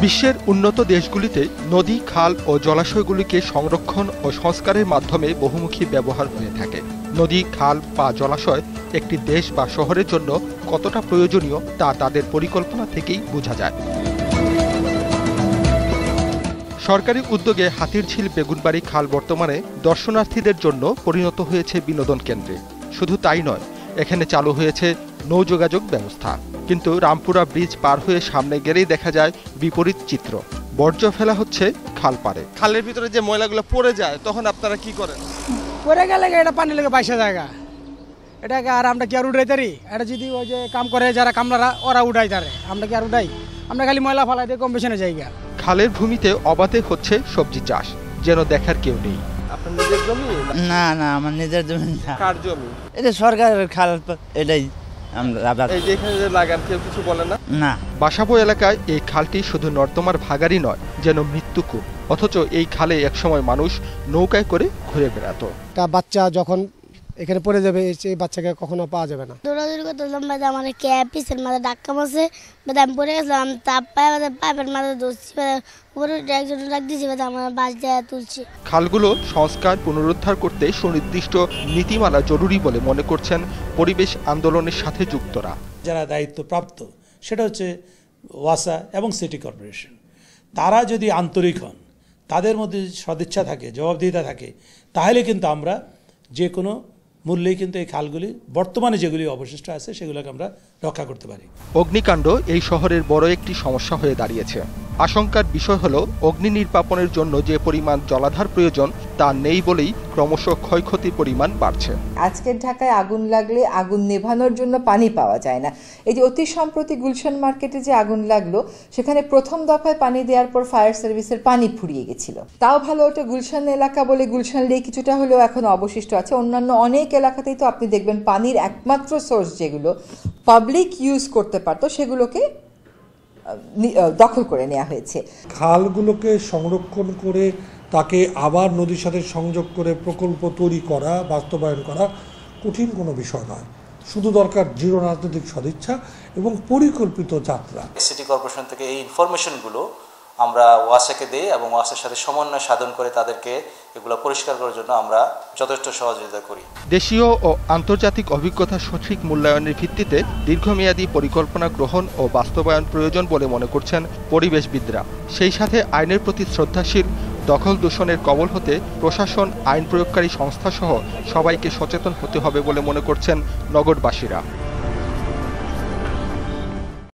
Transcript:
বিশ্বের উন্নত দেশগুলিতে নদী, খাল ও জলাশয়গুলিকে সংরক্ষণ ও সংস্কারের মাধ্যমে বহুমুখী ব্যবহার হয়ে থাকে। নদী, খাল বা জলাশয় একটি দেশ বা শহরের জন্য কতটা প্রয়োজনীয় তা তাদের পরিকল্পনা থেকেই বোঝা যায়। সরকারি উদ্যোগে হাতিরঝিল বেগুনবাড়ি খাল বর্তমানে দর্শনার্থীদের জন্য পরিণত হয়েছে বিনোদন কেন্দ্রে। শুধু তাই নয়, এখানে চালু হয়েছে নৌযোগাযোগ ব্যবস্থা। কিন্তু রামপুরা ব্রিজ পার হয়ে সামনে গেলেই দেখা যায় বিপরীত চিত্র। বর্জ্য ফেলা হচ্ছে খাল পাড়ে। খালের ভিতরে যে ময়লাগুলো পড়ে যায় তখন আপনারা কি করেন? পড়ে গেলে এটা পানি লেগে বাইসা জায়গা এটাকে আর আমরা কি আর উঠাই তারি? এটা যদি ওই যে কাম করে যারা কামলারা ওরা উঠাই তারে, আমরা কি আর উঠাই? আমরা খালি ময়লা ফালাই দিয়ে কম বেশি জায়গা। খালের ভূমিতে অবাধে হচ্ছে সবজি চাষ, যেন দেখার কেউ নেই। আপনার নিজের জমি? না না, আমার নিজের জমি না। কার জমি? এটা সরকারের খাল, এটাই এই যে এখানে যে লাগান, কেউ কিছু বলে না? না। বাসাবো এলাকায় এই খালটি শুধু নর্দমার ভাগাড়ই নয়, যেন মৃত্যুকূপ। অথচ এই খালে একসময় মানুষ নৌকায় করে ঘুরে বেড়াতো। একটা বাচ্চা যখন এখানে পড়ে যাবে, এই বাচ্চাকে কখনো পাওয়া যাবে না। দৌড়াদৌড়ি করতেছিলাম, আমার পিসের মাথা ধাক্কা মারছে, আমি পড়ে গেছিলাম। তাপ পাইপের মাথা ধরছি, উপরে একজন ডাক দিয়েছি, আমার বাস দিয়ে তুলছি। খালগুলো সংস্কার পুনরুদ্ধার করতে সুনির্দিষ্ট নীতিমালা জরুরি বলে মনে করছেন পরিবেশ আন্দোলনের সাথে যুক্তরা। যারা দায়িত্বপ্রাপ্ত সেটা হচ্ছে ওয়াসা এবং সিটি কর্পোরেশন। তারা যদি আন্তরিক হন, তাদের মধ্যে সদিচ্ছা থাকে, জবাবদিহিতা থাকে, তাহলে কিন্তু আমরা যে কোনো মূল্যেই কিন্তু এই খালগুলি বর্তমানে যেগুলি অবশিষ্ট আছে সেগুলোকে আমরা রক্ষা করতে পারি। অগ্নিকাণ্ড এই শহরের বড় একটি সমস্যা হয়ে দাঁড়িয়েছে। আশঙ্কার বিষয় হলো অগ্নি নির্বাপনের জন্য যে পরিমাণ জলাধার প্রয়োজন তা নেই বলেই ক্রমশ ক্ষয়ক্ষতির পরিমাণ বাড়ছে। আজকের ঢাকায় আগুন লাগলে আগুন নেভানোর জন্য পানি পাওয়া যায় না। এই যে অতি সম্প্রতি গুলশান মার্কেটে যে আগুন লাগলো, সেখানে প্রথম দফায় পানি দেওয়ার পর ফায়ার সার্ভিসের পানি ফুরিয়ে গেছিল। তাও ভালো, ওটা গুলশান এলাকা বলে গুলশান লেক কিছুটা হলেও এখন অবশিষ্ট আছে। অন্যান্য অনেক এলাকাতেই তো আপনি দেখবেন পানির একমাত্র সোর্স যেগুলো পাবলিক ইউজ করতে পারতো সেগুলোকে দখল করে নেওয়া হয়েছে। খালগুলোকে সংরক্ষণ করে তাকে আবার নদীর সাথে সংযোগ করে প্রকল্প তৈরি করা, বাস্তবায়ন করা কঠিন কোনো বিষয় নয়। শুধু দরকার দৃঢ় রাজনৈতিক সদিচ্ছা এবং পরিকল্পিত যাত্রা। সিটি কর্পোরেশন থেকে এই ইনফরমেশনগুলো আমরা ওয়াসাকে দিই এবং ওয়াসার সাথে সমন্বয় সাধন করে তাদেরকে এগুলো পরিষ্কার করার জন্য আমরা যথেষ্ট সহযোগিতা করি। দেশীয় ও আন্তর্জাতিক অভিজ্ঞতার সঠিক মূল্যায়নের ভিত্তিতে দীর্ঘমেয়াদী পরিকল্পনা গ্রহণ ও বাস্তবায়ন প্রয়োজন বলে মনে করছেন পরিবেশবিদরা। সেই সাথে আইনের প্রতি শ্রদ্ধাশীল, দখল দূষণের কবল হতে প্রশাসন, আইন প্রয়োগকারী সংস্থাসহ সবাইকে সচেতন হতে হবে বলে মনে করছেন নগরবাসীরা।